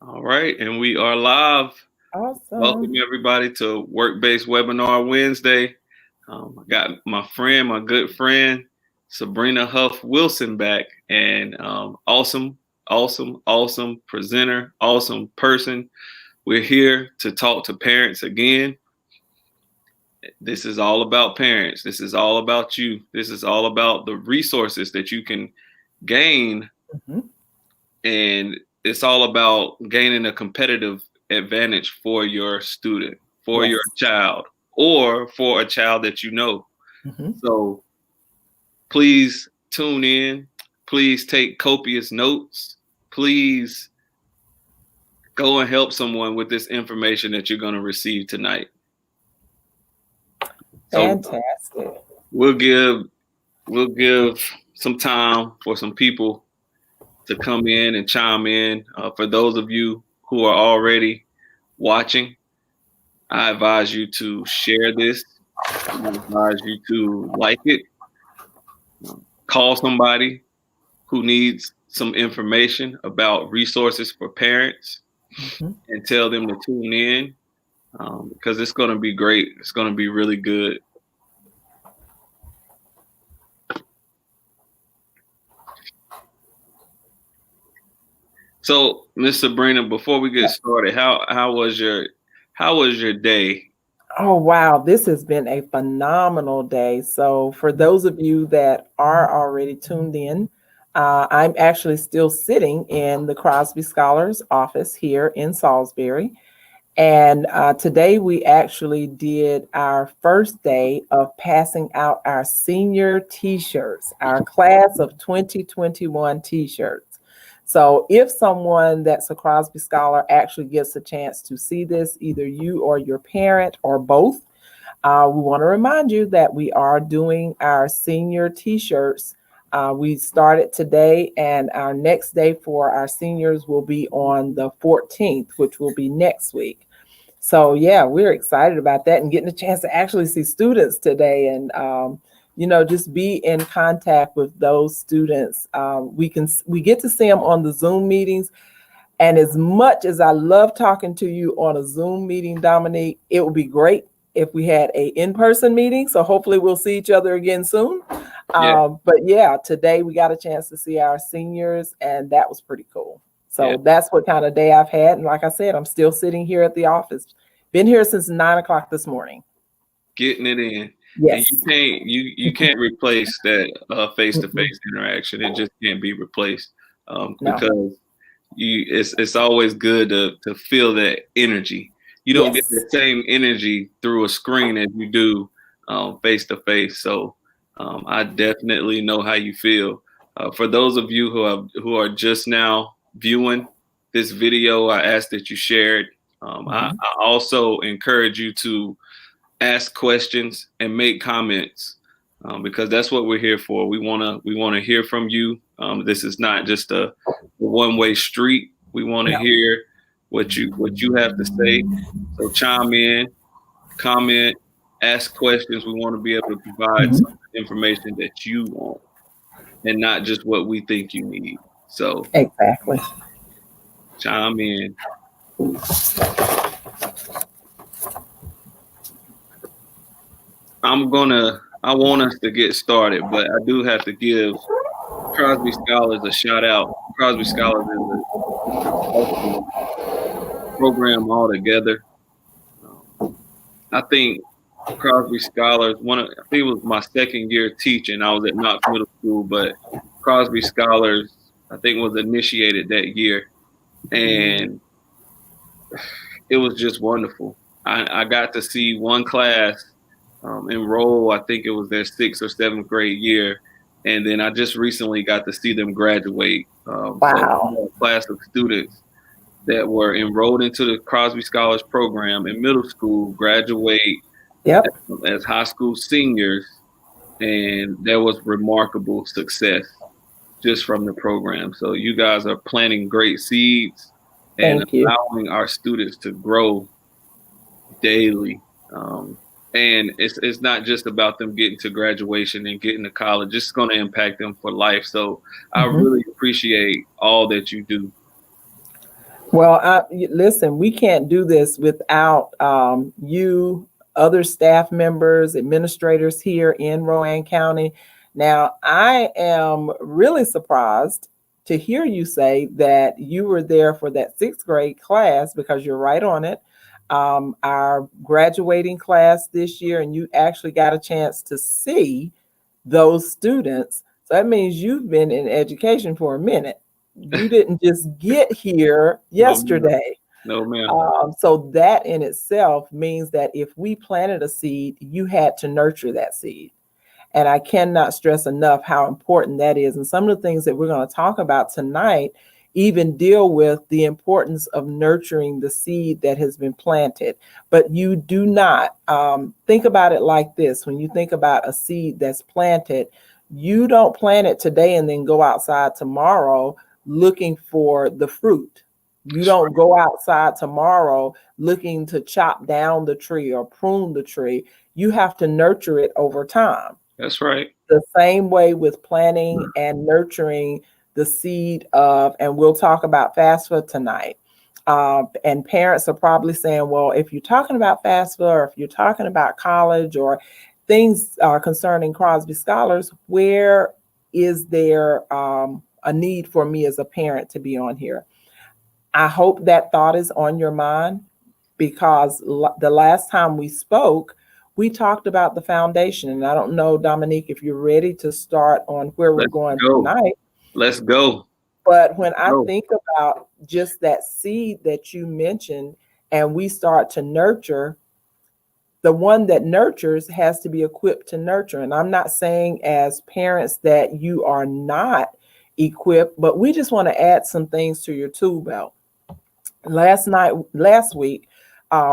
All right, and we are live. Welcome Awesome. everybody to Work-Based Webinar Wednesday. I got my friend, my good friend, Sabrina Huff Wilson back, and awesome presenter, awesome person. We're here to talk to parents again. This is all about parents. This is all about you. This is all about the resources that you can gain, and it's all about gaining a competitive advantage for your student, for your child, or for a child that you know. So please tune in. Please take copious notes. Please go and help someone with this information that you're going to receive tonight. Fantastic. We'll give some time for some people to come in and chime in. For those of you who are already watching, I advise you to share this. I advise you to like it. Call somebody who needs some information about resources for parents and tell them to tune in, because it's going to be great. It's going to be really good. So, Miss Sabrina, before we get started, how was your day? Oh, wow. This has been a phenomenal day. So for those of you that are already tuned in, I'm actually still sitting in the Crosby Scholars office here in Salisbury. And today we actually did our first day of passing out our senior t-shirts, our class of 2021 t-shirts. So if someone that's a Crosby Scholar actually gets a chance to see this, either you or your parent or both, we want to remind you that we are doing our senior t-shirts. We started today, and our next day for our seniors will be on the 14th, which will be next week. So yeah, we're excited about that and getting a chance to actually see students today and just be in contact with those students. We get to see them on the Zoom meetings. And as much as I love talking to you on a Zoom meeting, Dominique, it would be great if we had a in-person meeting. So hopefully we'll see each other again soon. But yeah, today we got a chance to see our seniors, and that was pretty cool. So that's what kind of day I've had. And like I said, I'm still sitting here at the office. Been here since 9 o'clock this morning. Getting it in. Yes. And you can't replace that face-to-face interaction. It just can't be replaced, because it's always good to feel that energy. You don't get the same energy through a screen as you do face-to-face. So I definitely know how you feel. For those of you who are just now viewing this video, I ask that you share it. I also encourage you to ask questions and make comments, because that's what we're here for. We want to hear from you. This is not just a one-way street. We want to hear what you have to say. So chime in, comment, ask questions. We want to be able to provide some information that you want and not just what we think you need. So exactly. Chime in. I want us to get started, but I do have to give Crosby Scholars a shout out. Crosby Scholars is a program altogether. I think Crosby Scholars, I think it was my second year teaching. I was at Knox Middle School, but Crosby Scholars, I think, was initiated that year. And it was just wonderful. I got to see one class enroll. I think it was their 6th or 7th grade year. And then I just recently got to see them graduate. Wow. So a class of students that were enrolled into the Crosby Scholars program in middle school graduate as high school seniors. And there was remarkable success just from the program. So you guys are planting great seeds and allowing our students to grow daily. And it's not just about them getting to graduation and getting to college. It's going to impact them for life. So I really appreciate all that you do. Well, listen, we can't do this without you, other staff members, administrators here in Rowan County. Now, I am really surprised to hear you say that you were there for that sixth grade class because you're right on it. Our graduating class this year, and you actually got a chance to see those students. So that means you've been in education for a minute. You didn't just get here No, ma'am. yesterday. No, ma'am. So that in itself means that if we planted a seed, you had to nurture that seed. And I cannot stress enough how important that is. And some of the things that we're going to talk about tonight even deal with the importance of nurturing the seed that has been planted. But you do not think about it like this. When you think about a seed that's planted, you don't plant it today and then go outside tomorrow looking for the fruit. You don't go outside tomorrow looking to chop down the tree or prune the tree. You have to nurture it over time. That's right. The same way with planting and nurturing the seed of, and we'll talk about FAFSA tonight. And parents are probably saying, well, if you're talking about FAFSA or if you're talking about college or things concerning Crosby Scholars, where is there a need for me as a parent to be on here? I hope that thought is on your mind because the last time we spoke, we talked about the foundation. And I don't know, Dominique, if you're ready to start on where we're going tonight. Let's go. But when I think about just that seed that you mentioned and we start to nurture, the one that nurtures has to be equipped to nurture. And I'm not saying as parents that you are not equipped, but we just want to add some things to your tool belt. Last week,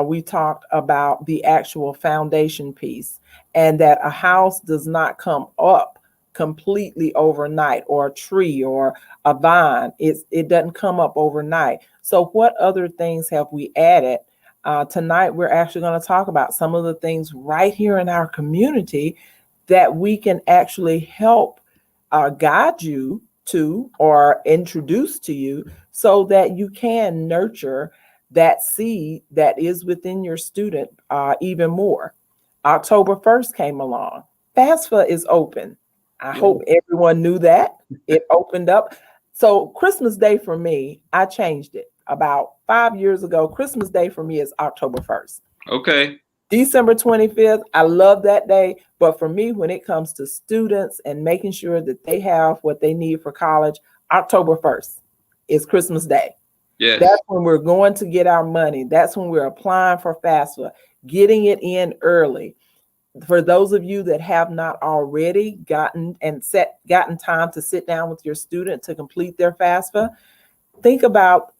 we talked about the actual foundation piece and that a house does not come up completely overnight, or a tree or a vine. It doesn't come up overnight. So what other things have we added? Tonight, we're actually going to talk about some of the things right here in our community that we can actually help guide you to or introduce to you so that you can nurture that seed that is within your student even more. October 1st came along. FAFSA is open. I hope everyone knew that. It opened up. So Christmas Day for me, I changed it. About 5 years ago, Christmas Day for me is October 1st. Okay. December 25th, I love that day. But for me, when it comes to students and making sure that they have what they need for college, October 1st is Christmas Day. Yes. That's when we're going to get our money. That's when we're applying for FAFSA, getting it in early. For those of you that have not already gotten time to sit down with your student to complete their FAFSA, think about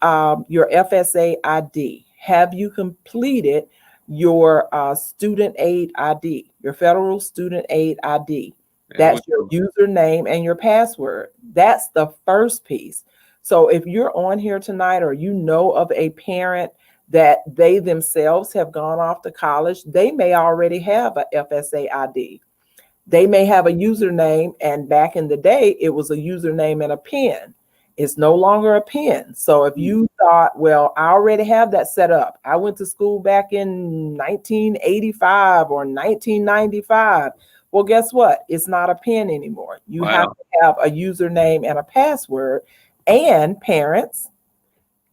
your FSA ID. Have you completed your student aid ID, your federal student aid ID? That's your username and your password. That's the first piece. So if you're on here tonight or you know of a parent that they themselves have gone off to college, they may already have a FSA ID. They may have a username, and back in the day, it was a username and a PIN. It's no longer a PIN. So if you thought, well, I already have that set up. I went to school back in 1985 or 1995. Well, guess what? It's not a PIN anymore. You have to have a username and a password. And parents,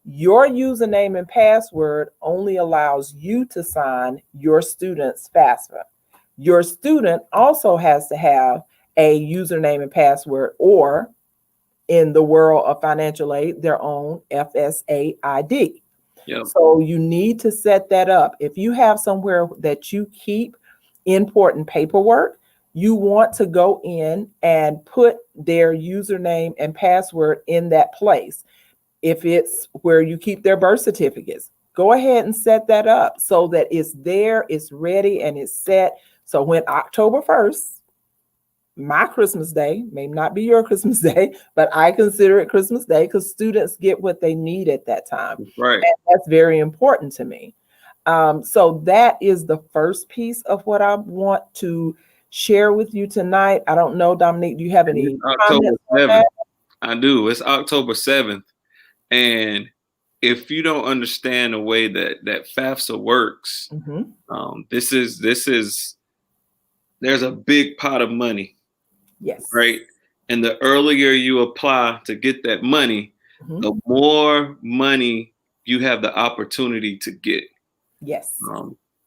your username and password only allows you to sign your student's FAFSA. Your student also has to have a username and password, or in the world of financial aid, their own FSA ID. Yep. So you need to set that up. If you have somewhere that you keep important paperwork, you want to go in and put their username and password in that place. If it's where you keep their birth certificates, go ahead and set that up so that it's there, it's ready, and it's set. So when October 1st, my Christmas Day, may not be your Christmas Day, but I consider it Christmas Day because students get what they need at that time. Right. And that's very important to me. So that is the first piece of what I want to share with you tonight. I don't know, Dominique, do you have any October comments on 7th. that? I do. It's October 7th. And if you don't understand the way that FAFSA works, this is there's a big pot of money. Yes. Right. And the earlier you apply to get that money, the more money you have the opportunity to get. Yes.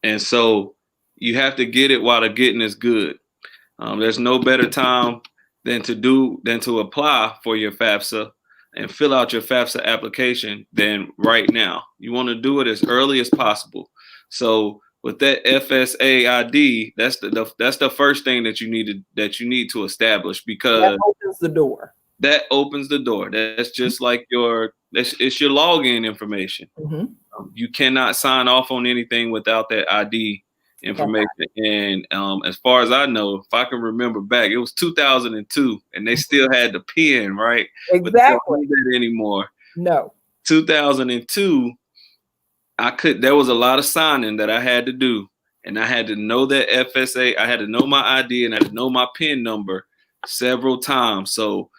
And so you have to get it while the getting is good. There's no better time than to apply for your FAFSA and fill out your FAFSA application than right now. You want to do it as early as possible. So with that FSA ID, that's the first thing that you need to establish, because that opens the door. That opens the door. That's just like it's your login information. You cannot sign off on anything without that ID information. And as far as I know, if I can remember back, it was 2002, and they still had the PIN, right? Exactly. But they don't do that anymore. No. 2002. There was a lot of signing that I had to do, and I had to know that FSA. I had to know my ID, and I had to know my PIN number several times. So,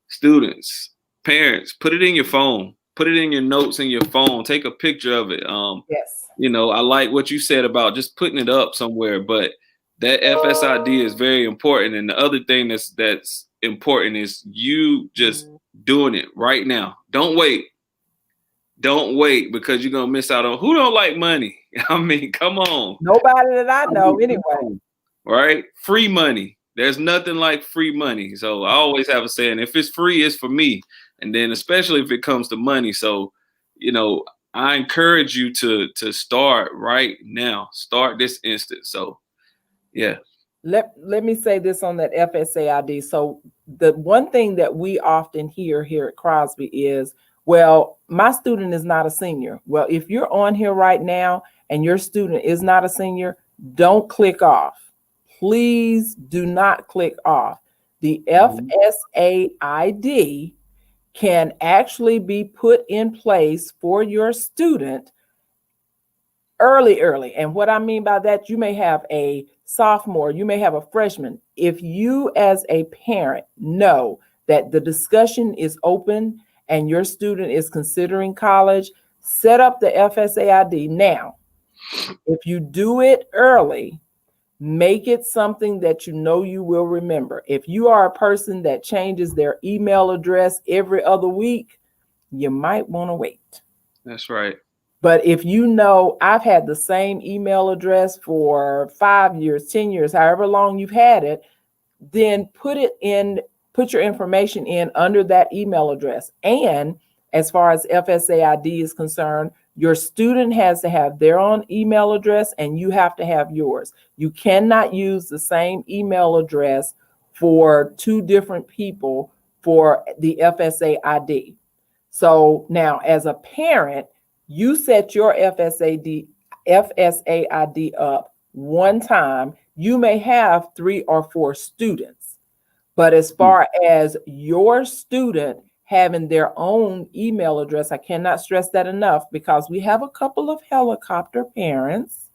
students, parents, put it in your phone, put it in your notes in your phone, take a picture of it. Yes. I like what you said about just putting it up somewhere, but that FSID is very important. And the other thing that's important is you just doing it right now. Don't wait. Don't wait, because you're going to miss out on who don't like money. I mean, come on. Nobody that I know anyway. Right? Free money. There's nothing like free money. So I always have a saying, if it's free, it's for me. And then especially if it comes to money. So, I encourage you to start right now. Start this instant. So, yeah. Let me say this on that FSA ID. So the one thing that we often hear here at Crosby is, well, my student is not a senior. Well, if you're on here right now and your student is not a senior, don't click off. Please do not click off. The FSA ID can actually be put in place for your student early. And what I mean by that, you may have a sophomore, you may have a freshman. If you as a parent know that the discussion is open and your student is considering college, set up the FSA ID now. If you do it early, make it something that you know you will remember. If you are a person that changes their email address every other week, you might want to wait. That's right. But if you know, I've had the same email address for 5 years, 10 years, however long you've had it, then put your information in under that email address. And as far as FSA ID is concerned, your student has to have their own email address and you have to have yours. You cannot use the same email address for two different people for the FSA ID. So now as a parent, you set your FSA ID up one time. You may have 3 or 4 students, but as far as your student having their own email address, I cannot stress that enough, because we have a couple of helicopter parents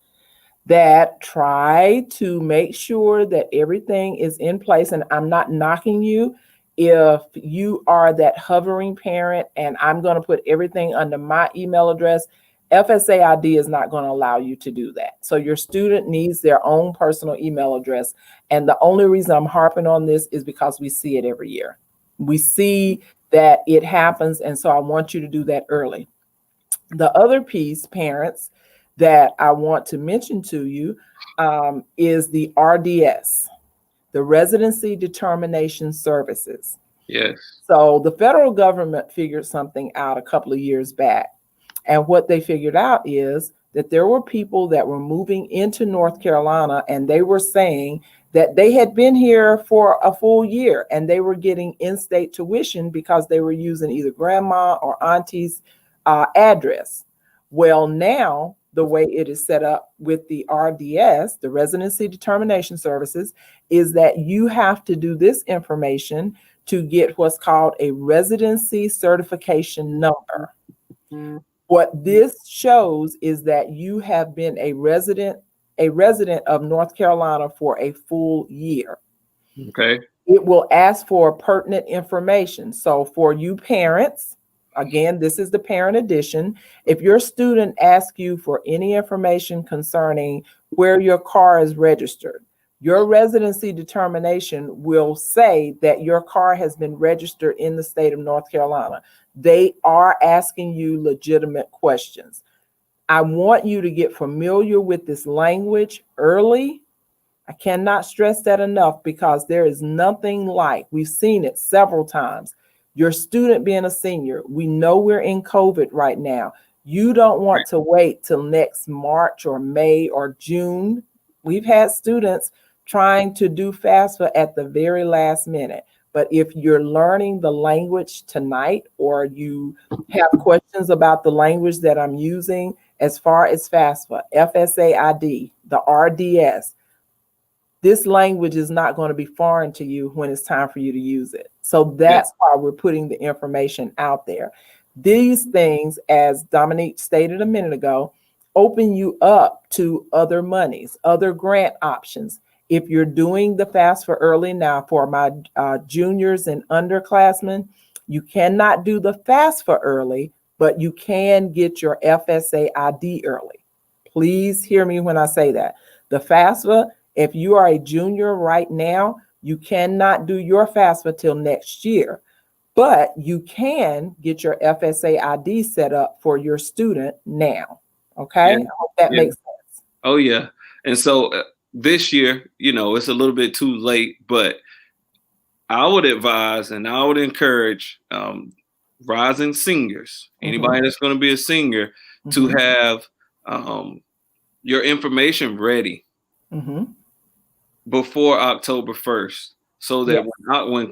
that try to make sure that everything is in place. And I'm not knocking you if you are that hovering parent and I'm going to put everything under my email address. FSA ID is not going to allow you to do that. So your student needs their own personal email address. And the only reason I'm harping on this is because we see it every year. We see that it happens. And so I want you to do that early. The other piece, parents, that I want to mention to you is the RDS, the Residency Determination Services. Yes. So the federal government figured something out a couple of years back. And what they figured out is that there were people that were moving into North Carolina and they were saying that they had been here for a full year and they were getting in-state tuition because they were using either grandma or auntie's address. Well, now the way it is set up with the RDS, the Residency Determination Services, is that you have to do this information to get what's called a residency certification number. What this shows is that you have been a resident of North Carolina for a full year. Okay. It will ask for pertinent information. So for you parents, Again, this is the parent edition. If your student asks you for any information concerning where your car is registered, your residency determination will say that your car has been registered in the state of North Carolina. They are asking you legitimate questions. I want you to get familiar with this language early. I cannot stress that enough, because there is nothing like, we've seen it several times, your student being a senior. We know we're in COVID right now. You don't want to wait till next March or May or June. We've had students trying to do FAFSA at the very last minute. But if you're learning the language tonight, or you have questions about the language that I'm using as far as FAFSA, FSAID, the RDS, this language is not going to be foreign to you when it's time for you to use it. So that's why we're putting the information out there. These things, as Dominique stated a minute ago, open you up to other monies, other grant options. If you're doing the FAFSA early now, for my juniors and underclassmen, you cannot do the FAFSA early, but you can get your FSA ID early. Please hear me when I say that. The FAFSA, if you are a junior right now, you cannot do your FAFSA till next year, but you can get your FSA ID set up for your student now. Okay, I hope that makes sense. Oh yeah, and so this year, it's a little bit too late, but I would advise and I would encourage rising seniors, anybody that's going to be a senior, to have your information ready before October 1st, so that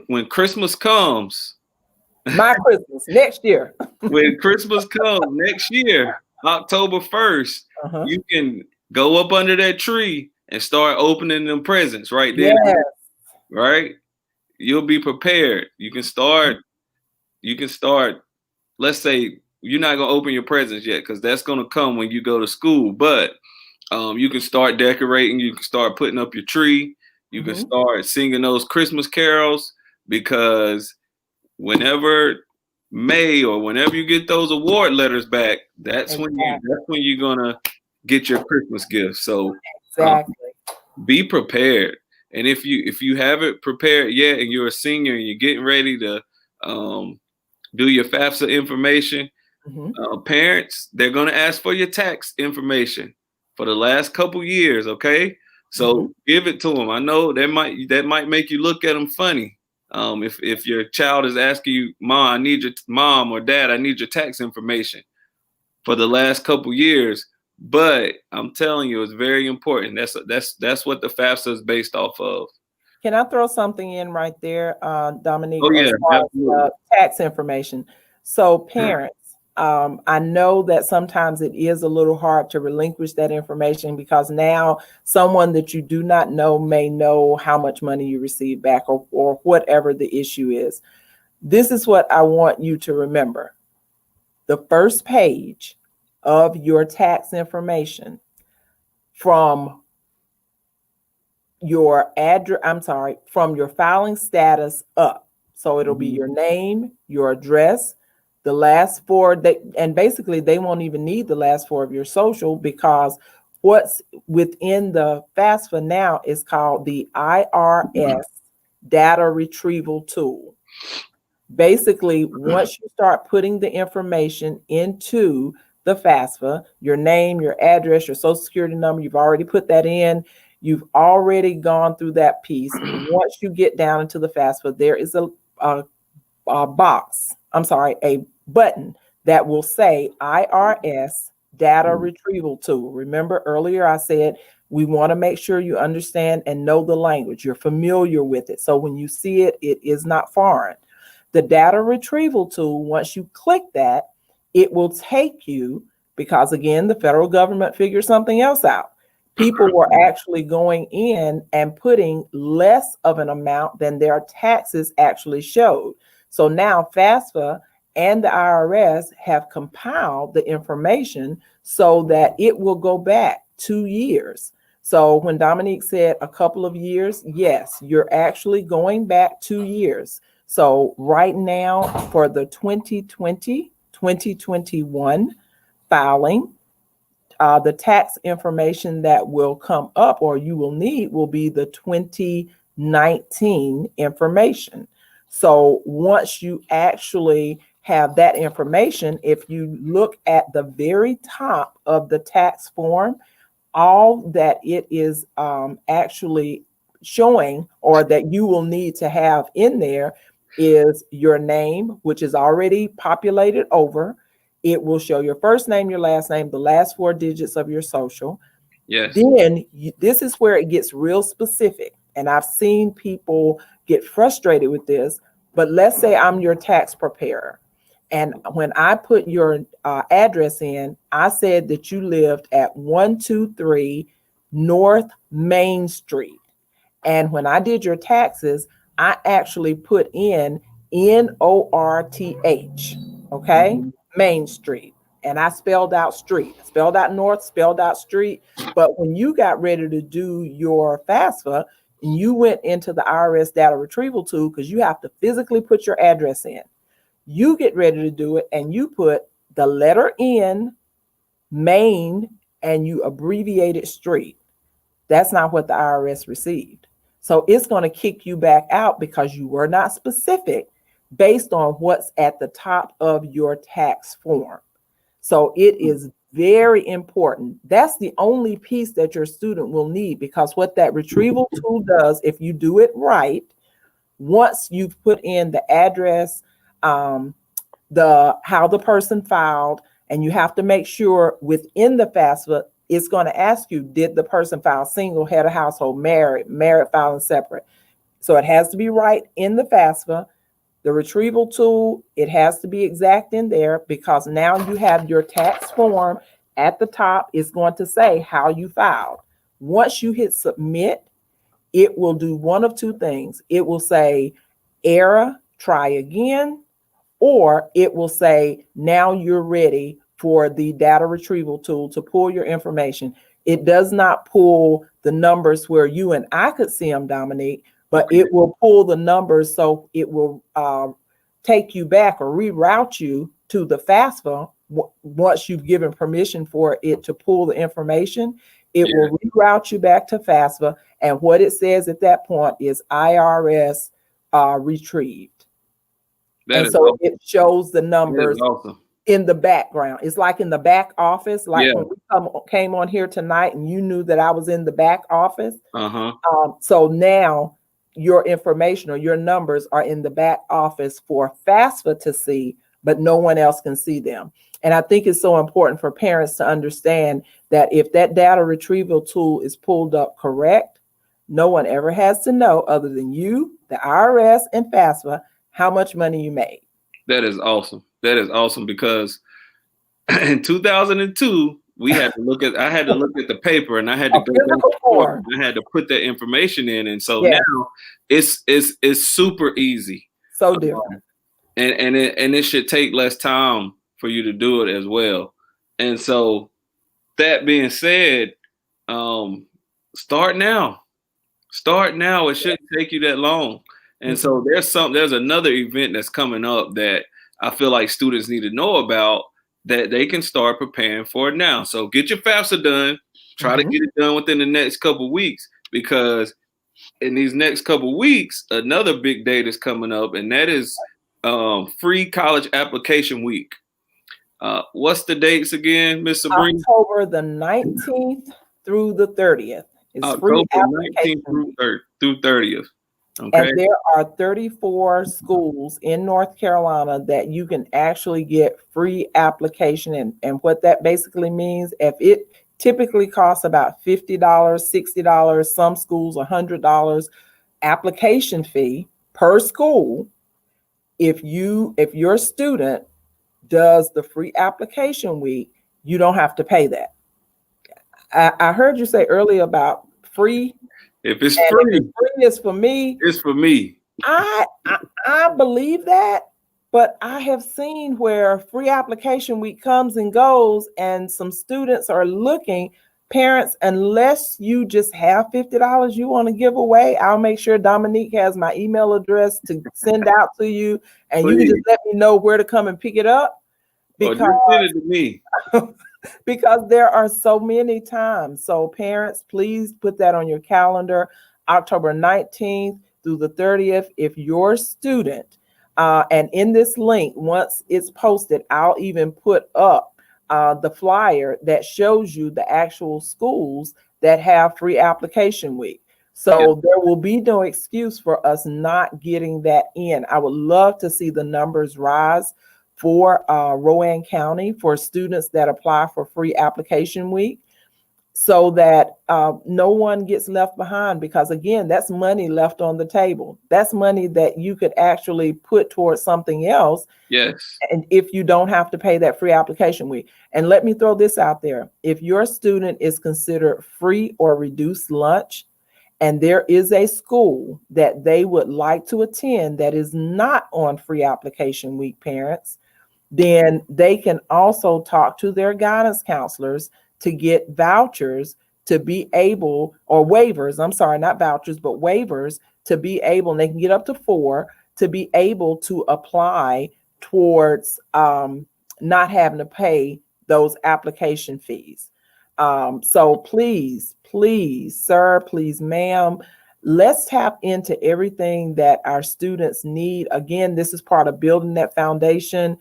when Christmas comes, my Christmas next year, when Christmas comes next year, October 1st, you can go up under that tree and start opening them presents right there. Yes. Right? You'll be prepared. You can start, let's say you're not going to open your presents yet, because that's going to come when you go to school, but you can start decorating. You can start putting up your tree. You can start singing those Christmas carols, because whenever May or whenever you get those award letters back, that's when you're gonna get your Christmas gift. So be prepared. And if you haven't prepared yet and you're a senior and you're getting ready to do your FAFSA information, parents, they're gonna ask for your tax information for the last couple years. Okay, so give it to them. I know that might make you look at them funny. If your child is asking you, Mom, or Dad, I need your tax information for the last couple years. But I'm telling you, it's very important. That's what the FAFSA is based off of. Can I throw something in right there, Dominique? Oh yeah, absolutely. Tax information. So parents, I know that sometimes it is a little hard to relinquish that information, because now someone that you do not know may know how much money you receive back, or whatever the issue is. This is what I want you to remember. The first page of your tax information, from your from your filing status up. So it'll be your name, your address, the last four, and basically they won't even need the last four of your social, because what's within the FAFSA now is called the IRS data retrieval tool. Basically, once you start putting the information into the FAFSA, your name, your address, your social security number, you've already put that in. You've already gone through that piece. Once you get down into the FAFSA, there is a button that will say IRS data retrieval tool. Remember earlier I said we want to make sure you understand and know the language. You're familiar with it. So when you see it, it is not foreign. The data retrieval tool, once you click that, it will take you, because again, the federal government figured something else out. People were actually going in and putting less of an amount than their taxes actually showed. So now FAFSA and the IRS have compiled the information so that it will go back 2 years. So when Dominique said a couple of years, yes, you're actually going back 2 years. So right now for the 2020 2021 filing. The tax information that will come up or you will need will be the 2019 information. So once you actually have that information, if you look at the very top of the tax form, all that it is actually showing or that you will need to have in there is your name, which is already populated over. It will show your first name, your last name, the last 4 digits of your social. Yes. Then this is where it gets real specific. And I've seen people get frustrated with this, but let's say I'm your tax preparer. And when I put your address in, I said that you lived at 123 North Main Street. And when I did your taxes, I actually put in North, okay, Main Street. And I spelled out street, spelled out north, spelled out street. But when you got ready to do your FAFSA, and you went into the IRS data retrieval tool, because you have to physically put your address in. You get ready to do it and you put the letter N, Main, and you abbreviated street. That's not what the IRS received. So it's going to kick you back out because you were not specific based on what's at the top of your tax form. So it is very important. That's the only piece that your student will need, because what that retrieval tool does, if you do it right, once you've put in the address, how the person filed, and you have to make sure within the FAFSA, it's going to ask you, did the person file single, head of household, married, filing separate? So it has to be right in the FAFSA. The retrieval tool, it has to be exact in there, because now you have your tax form at the top. It's going to say how you filed. Once you hit submit, it will do one of two things. It will say error, try again, or it will say now you're ready for the data retrieval tool to pull your information. It does not pull the numbers where you and I could see them, Dominique, but it will pull the numbers, so it will take you back or reroute you to the FAFSA. Once you've given permission for it to pull the information, it will reroute you back to FAFSA, and what it says at that point is IRS retrieved. And so awesome. It shows the numbers in the background. It's like in the back office, like when we came on here tonight and you knew that I was in the back office. So now your information or your numbers are in the back office for FAFSA to see, but no one else can see them. And I think it's so important for parents to understand that if that data retrieval tool is pulled up correct, no one ever has to know, other than you, the IRS, and FAFSA, how much money you made. That is awesome. That is awesome, because in 2002, I had to look at the paper, and I had to go back and forth. I had to put that information in. And so now it's super easy. So different. And it should take less time for you to do it as well. And so that being said, start now. Start now. It shouldn't take you that long. And so there's another event that's coming up that I feel like students need to know about, that they can start preparing for it now. So get your FAFSA done. Try to get it done within the next couple of weeks, because in these next couple of weeks, another big date is coming up, and that is free college application week. What's the dates again, Miss Sabrina? October the 19th through the 30th. It's October 19th through 30th. Okay. And there are 34 schools in North Carolina that you can actually get free application. And what that basically means, if it typically costs about $50, $60, some schools $100 application fee per school. If your student does the free application week, you don't have to pay that. I heard you say earlier about free. If it's free, it's for me. It's for me. I believe that, but I have seen where free application week comes and goes, and some students are looking. Parents, unless you just have $50 you want to give away, I'll make sure Dominique has my email address to send out to you, and you can just let me know where to come and pick it up. Or because just send it to me. because there are so many times. So parents, please put that on your calendar, October 19th through the 30th. If your student, and in this link, once it's posted, I'll even put up the flyer that shows you the actual schools that have free application week. Yeah. So there will be no excuse for us not getting that in. I would love to see the numbers rise for Rowan County for students that apply for free application week, so that no one gets left behind, because again, that's money left on the table. That's money that you could actually put towards something else. Yes. And if you don't have to pay that free application week. And let me throw this out there. If your student is considered free or reduced lunch, and there is a school that they would like to attend that is not on free application week, parents, then they can also talk to their guidance counselors to get vouchers to be able, or waivers, I'm sorry, not vouchers, but waivers to be able, and they can get up to 4 to be able to apply towards not having to pay those application fees. So please, sir, please, ma'am, let's tap into everything that our students need. Again, this is part of building that foundation.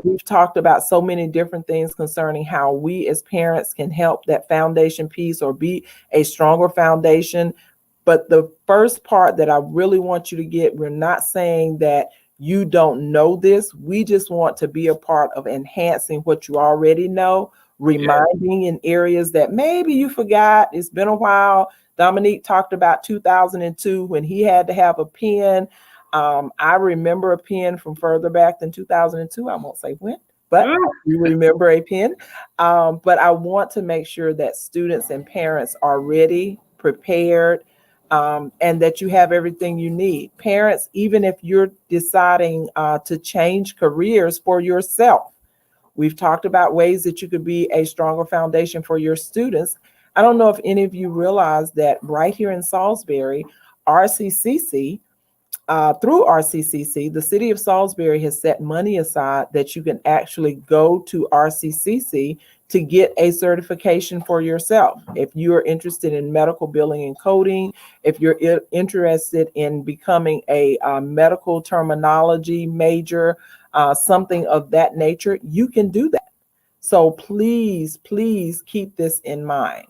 We've talked about so many different things concerning how we as parents can help that foundation piece or be a stronger foundation. But the first part that I really want you to get, we're not saying that you don't know this. We just want to be a part of enhancing what you already know, reminding in areas that maybe you forgot. It's been a while. Dominique talked about 2002 when he had to have a pen. I remember a pen from further back than 2002. I won't say when, but you remember a pen. But I want to make sure that students and parents are ready, prepared, and that you have everything you need. Parents, even if you're deciding to change careers for yourself, we've talked about ways that you could be a stronger foundation for your students. I don't know if any of you realize that right here in Salisbury, RCCC, through RCCC, the city of Salisbury has set money aside that you can actually go to RCCC to get a certification for yourself. If you are interested in medical billing and coding, if you're interested in becoming a medical terminology major, something of that nature, you can do that. So please keep this in mind.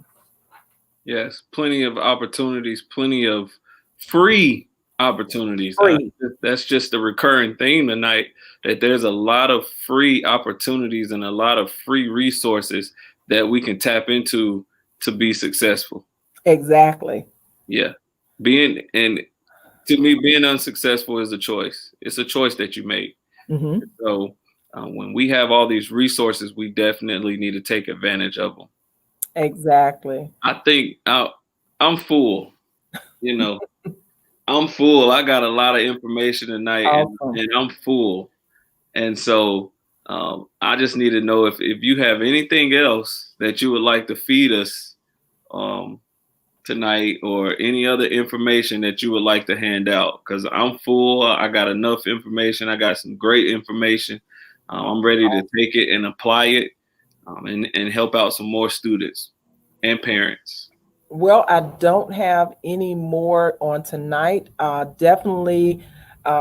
Yes, plenty of opportunities, plenty of free opportunities. Free. That's just a recurring theme tonight, that there's a lot of free opportunities and a lot of free resources that we can tap into to be successful. Exactly. Yeah. To me, being unsuccessful is a choice. It's a choice that you make. Mm-hmm. So when we have all these resources, we definitely need to take advantage of them. Exactly. I think I'm full, you know, I'm full. I got a lot of information tonight, Awesome. and I'm full. And so I just need to know if you have anything else that you would like to feed us tonight, or any other information that you would like to hand out, because I'm full. I got enough information. I got some great information. I'm ready to take it and apply it, and help out some more students and parents. Well, I don't have any more on tonight. Definitely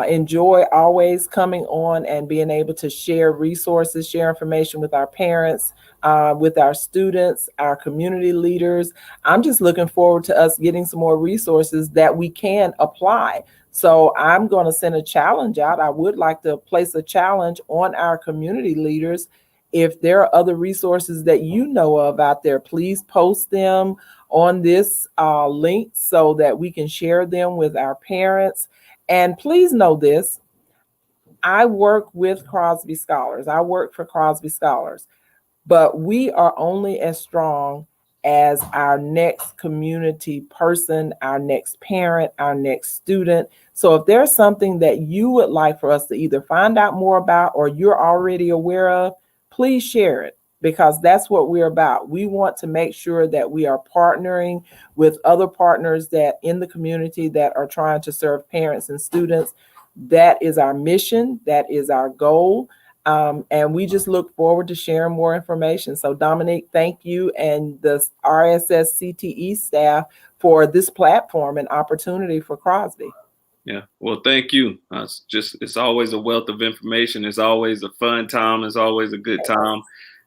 enjoy always coming on and being able to share resources, share information with our parents, with our students, our community leaders. I'm just looking forward to us getting some more resources that we can apply. So I'm going to send a challenge out. I would like to place a challenge on our community leaders. If there are other resources that you know of out there, please post them on this link so that we can share them with our parents. And please know this, I work with Crosby Scholars. I work for Crosby Scholars, but we are only as strong as our next community person, our next parent, our next student. So if there's something that you would like for us to either find out more about or you're already aware of, please share it, because that's what we're about. We want to make sure that we are partnering with other partners that in the community that are trying to serve parents and students. That is our mission. That is our goal. And we just look forward to sharing more information. So Dominique, thank you and the RSS CTE staff for this platform and opportunity for Crosby. Yeah, well, thank you. It's always a wealth of information. It's always a fun time. It's always a good time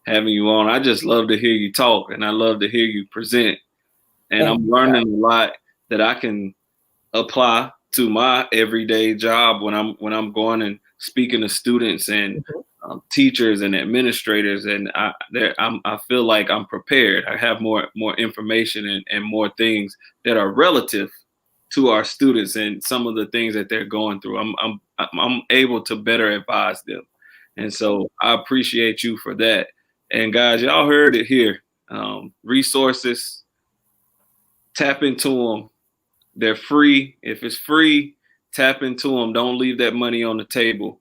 having you on. I just love to hear you talk, and I love to hear you present. And I'm learning a lot that I can apply to my everyday job when I'm going and speaking to students and teachers and administrators. And I feel like I'm prepared. I have more information and more things that are relative to our students and some of the things that they're going through. I'm able to better advise them, and so I appreciate you for that. And guys, y'all heard it here. Resources, tap into them. They're free. If it's free, tap into them. Don't leave that money on the table.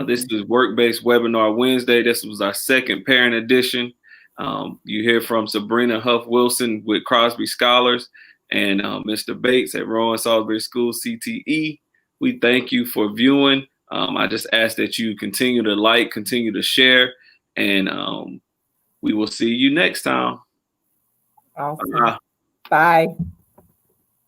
This is Work-Based Webinar Wednesday. This was our second parent edition. You hear from Sabrina Huff Wilson with Crosby Scholars and Mr. Bates at Rowan Salisbury School CTE. We thank you for viewing. I just ask that you continue to like, continue to share, and we will see you next time. Awesome. Bye.